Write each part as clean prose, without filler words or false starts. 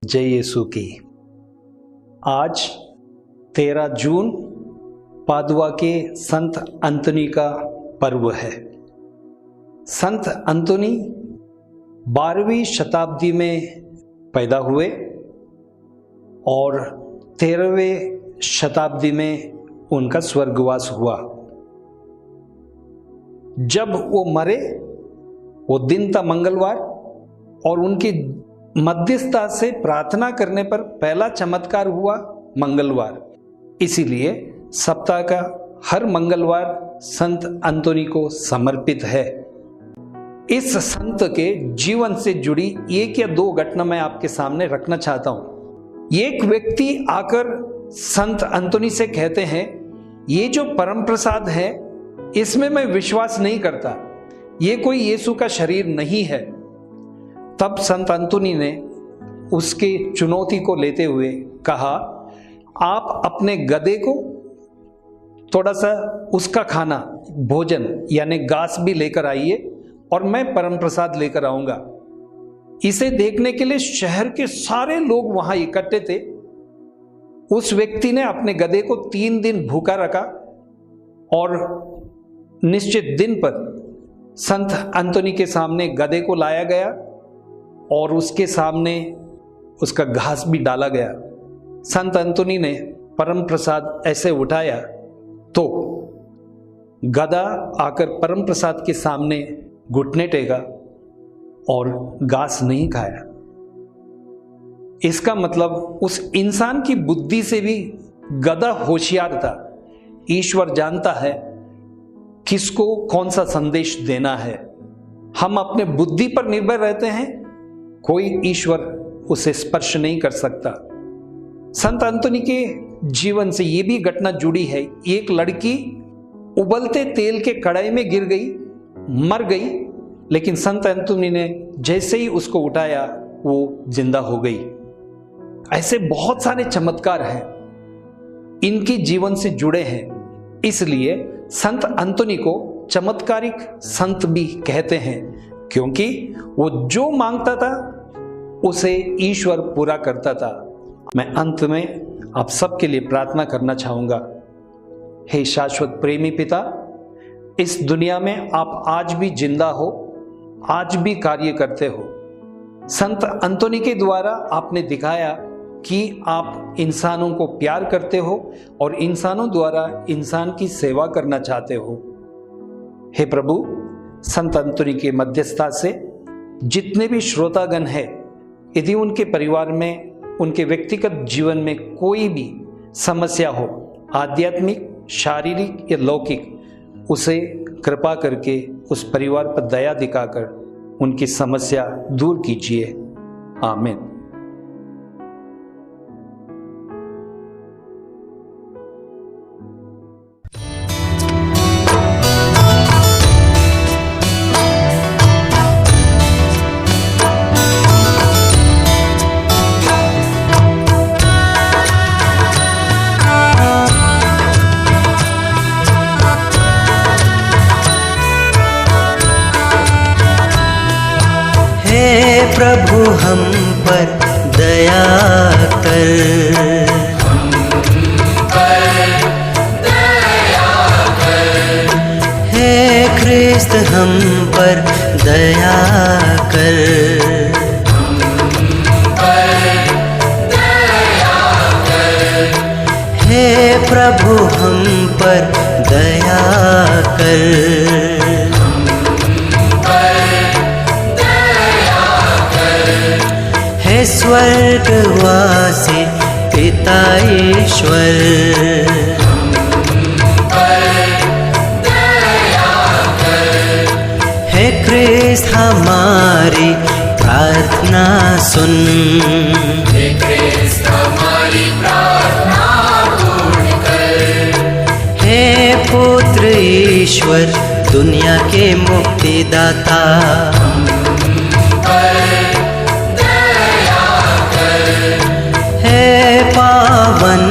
जय यीशु की। आज 13 जून पादुआ के संत अंतोनी का पर्व है। संत अंतोनी 12वीं शताब्दी में पैदा हुए और 13वें शताब्दी में उनका स्वर्गवास हुआ। जब वो मरे, वो दिन था मंगलवार, और उनकी मध्यस्थता से प्रार्थना करने पर पहला चमत्कार हुआ मंगलवार। इसीलिए सप्ताह का हर मंगलवार संत अंतोनी को समर्पित है। इस संत के जीवन से जुड़ी एक या दो घटना मैं आपके सामने रखना चाहता हूं। एक व्यक्ति आकर संत अंतोनी से कहते हैं, ये जो परम प्रसाद है इसमें मैं विश्वास नहीं करता, ये कोई यीशु का शरीर नहीं है। तब संत अंतोनी ने उसके चुनौती को लेते हुए कहा, आप अपने गधे को थोड़ा सा उसका खाना, भोजन यानी घास भी लेकर आइए और मैं परम प्रसाद लेकर आऊंगा। इसे देखने के लिए शहर के सारे लोग वहां इकट्ठे थे। उस व्यक्ति ने अपने गधे को 3 दिन भूखा रखा और निश्चित दिन पर संत अंतोनी के सामने गधे को लाया गया और उसके सामने उसका घास भी डाला गया। संत अंतोनी ने परम प्रसाद ऐसे उठाया तो गधा आकर परम प्रसाद के सामने घुटने टेका और घास नहीं खाया। इसका मतलब उस इंसान की बुद्धि से भी गधा होशियार था। ईश्वर जानता है किसको कौन सा संदेश देना है। हम अपने बुद्धि पर निर्भर रहते हैं, कोई ईश्वर उसे स्पर्श नहीं कर सकता। संत अंतोनी के जीवन से यह भी घटना जुड़ी है। एक लड़की उबलते तेल के कढ़ाई में गिर गई, मर गई, लेकिन संत अंतोनी ने जैसे ही उसको उठाया वो जिंदा हो गई। ऐसे बहुत सारे चमत्कार हैं, इनके जीवन से जुड़े हैं। इसलिए संत अंतोनी को चमत्कारिक संत भी कहते हैं, क्योंकि वो जो मांगता था उसे ईश्वर पूरा करता था। मैं अंत में आप सबके लिए प्रार्थना करना चाहूंगा। हे शाश्वत प्रेमी पिता, इस दुनिया में आप आज भी जिंदा हो, आज भी कार्य करते हो। संत अंतोनी के द्वारा आपने दिखाया कि आप इंसानों को प्यार करते हो और इंसानों द्वारा इंसान की सेवा करना चाहते हो। हे प्रभु, संत अंतोनी के मध्यस्थता से जितने भी श्रोतागण हैं, यदि उनके परिवार में, उनके व्यक्तिगत जीवन में कोई भी समस्या हो, आध्यात्मिक, शारीरिक या लौकिक, उसे कृपा करके उस परिवार पर दया दिखाकर उनकी समस्या दूर कीजिए। आमीन। प्रभु हम पर दया कर, हे ख्रिस्त हम पर दया कर, हे प्रभु हम पर दया कर, स्वर्गवासी पिता ईश्वर, हे ख्रिस्त हमारी प्रार्थना सुन, हे ख्रिस्त हमारी प्रार्थना पूर्ण कर, हे पुत्र ईश्वर दुनिया के मुक्तिदाता, पावन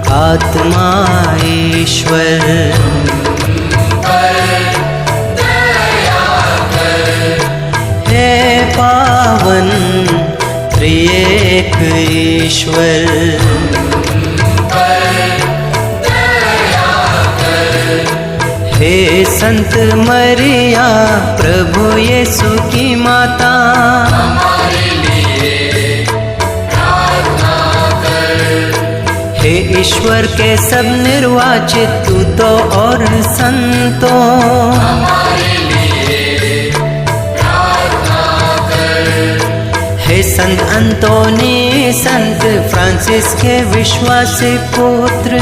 आत्मा ईश्वर, हे पावन प्रिय एक ईश्वर। हे संत मरिया प्रभु यीशु की माता, हे ईश्वर के सब निर्वाचित दूतों और संतों, हे संत अंतोनी, संत फ्रांसिस के विश्वासी पुत्र,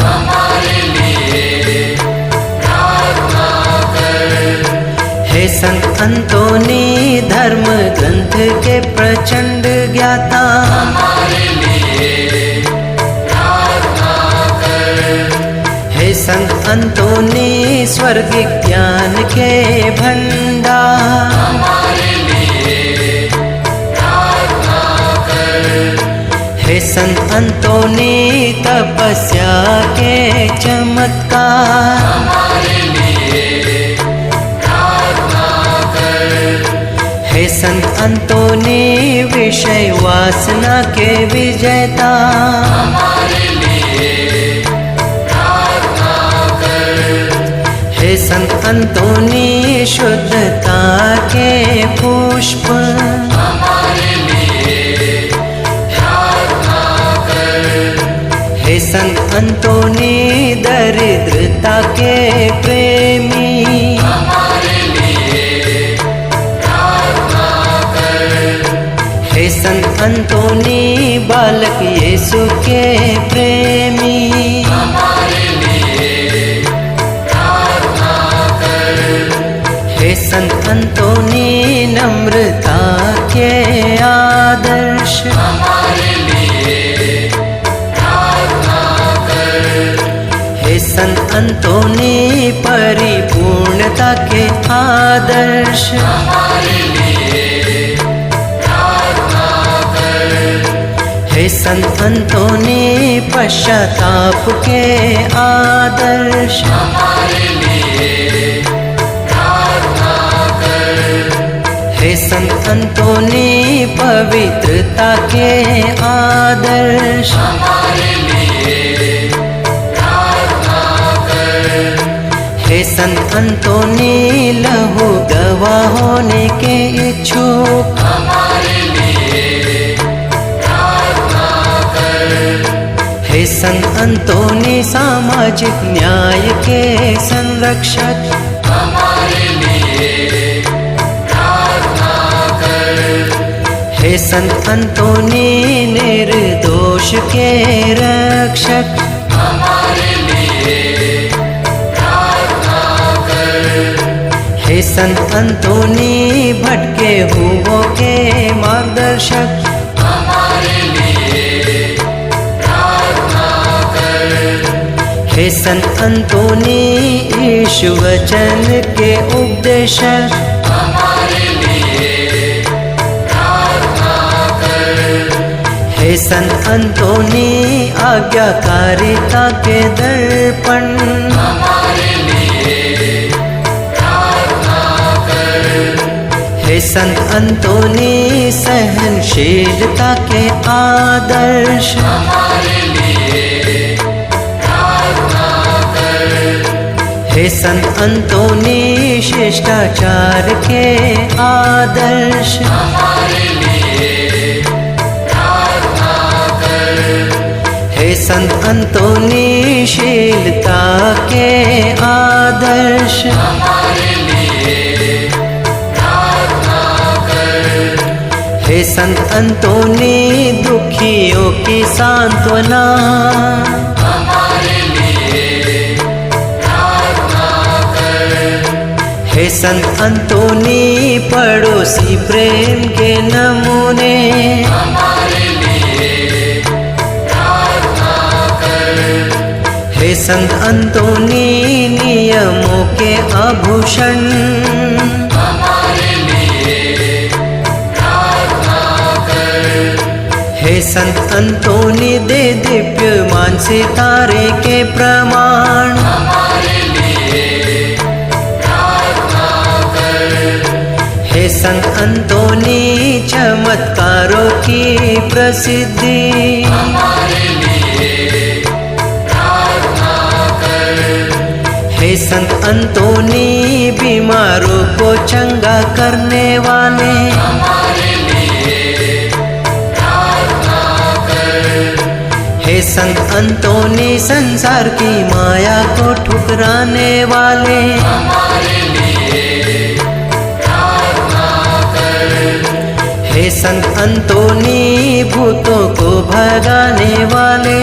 हे संत अंतोनी धर्म ग्रंथ के प्रचंड ज्ञाता, हे संत अंतोनी स्वर्गिक ज्ञान के भंडार, हे संत अंतोनी तपस्या के चमत्कार, हे संत अंतोनी विषय वासना के विजेता, हे संत अंतोनी शुद्धता के पुष्प, हे संत अंतोनी दरिद्रता के प्रेमी, हे संत अंतोनी बालक यीशु के प्रेमी, हे संत अंतोनी नम्रता के आदर्श, हे संत अंतोनी परिपूर्णता के आदर्श, हे संत अंतोनी पश्चाताप के आदर्श, हे संत अंतोनी पवित्रता के आदर्श, हे संत अंतोनी लहू गवाह होने के इच्छुक, हे संत अंतोनी सामाजिक न्याय के संरक्षक, हे संत अंतोनी निर्दोष के रक्षक, हे संत अंतोनी भटके हुओं के मार्गदर्शक, हे संत अंतोनी यीशु वचन के उपदेशक, हे संत अंतोनी आज्ञाकारिता के दर्पण, हे संत अंतोनी सहनशीलता के आदर्श, हे संत अंतोनी शिष्टाचार के आदर्श, हे संत अंतोनी शीलता के आदर्श, हे संत अंतोनी दुखियों की सांत्वना, हे संत अंतोनी पड़ोसी प्रेम के नमूने, हे संत अंतोनी नियमों के आभूषण, हे संत अंतोनी दे दिव्यमान सितारे के प्रमाण, हे संत अंतोनी चमत्कारों की प्रसिद्धि, हे संत अंतोनी बीमारों को चंगा करने वाले, हे संत अंतोनी संसार की माया को ठुकराने वाले, हे संत अंतोनी भूतों को भगाने वाले,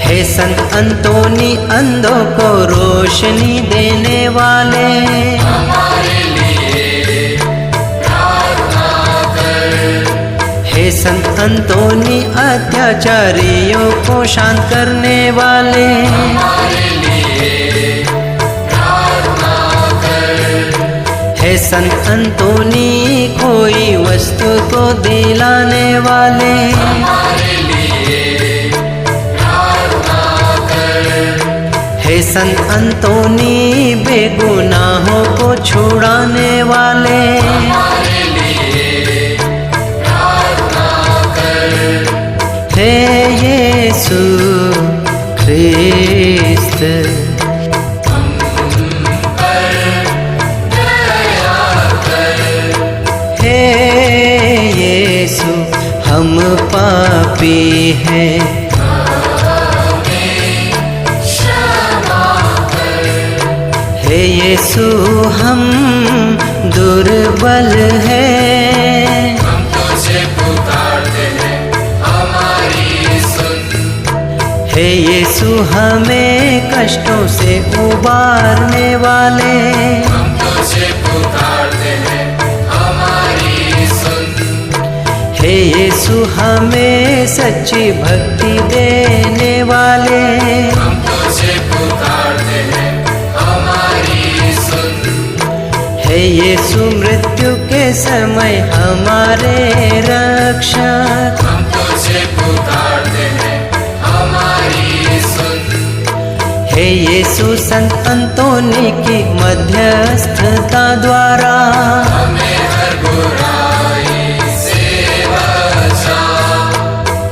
हे संत अंतोनी अंधों को रोशनी देने वाले, हे संत अंतोनी अत्याचारियों को शांत करने वाले, हे संत अंतोनी कोई वस्तु को दिलाने वाले, हे संत अंतोनी बेगुनाहों को छुड़ाने वाले, हे यीशु ख्रिस्त हे यीशु हम पापी हैं, हे यीशु हम दुर्बल हैं, हम तुझे पुकारते हैं हमारी सुन, हे यीशु हमें कष्टों से उबारने वाले, हम तुझे पुकारते हैं हमारी सुन, हे यीशु हमें सच्ची भक्ति देने वाले, हम तुझे पुकारते हैं हमारी सुन, हे यीशु मृत्यु के समय हमारे रक्षक, हम तुझे पुकारते हैं हमारी सुन, हे यीशु संत अंतोनी की मध्यस्थता द्वारा हमें हर बुराई से बचा,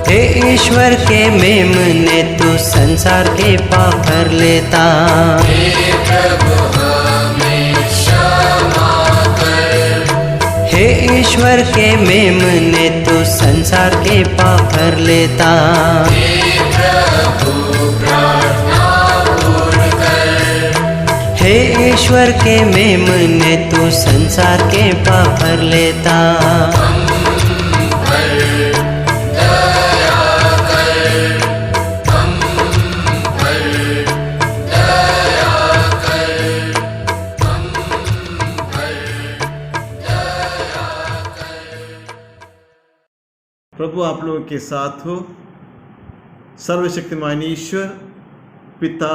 हे ईश्वर के मेमने तू संसार के पाप भर लेता, हे प्रभु हमें क्षमा कर, हे ईश्वर के मेमने तू संसार के पाप भर लेता, हे प्रभु प्रार्थना पूर्ण कर, हे ईश्वर के मेमने तू संसार के पाप भर लेता, प्रभु आप लोगों के साथ हो। सर्वशक्तिमान ईश्वर पिता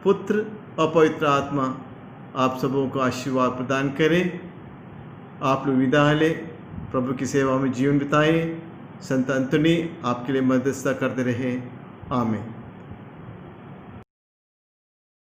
पुत्र और पवित्र आत्मा आप सबों को आशीर्वाद प्रदान करें। आप लोग विदा लें, प्रभु की सेवा में जीवन बिताएं। संत अंतोनी आपके लिए मध्यस्थता करते रहे। आमीन।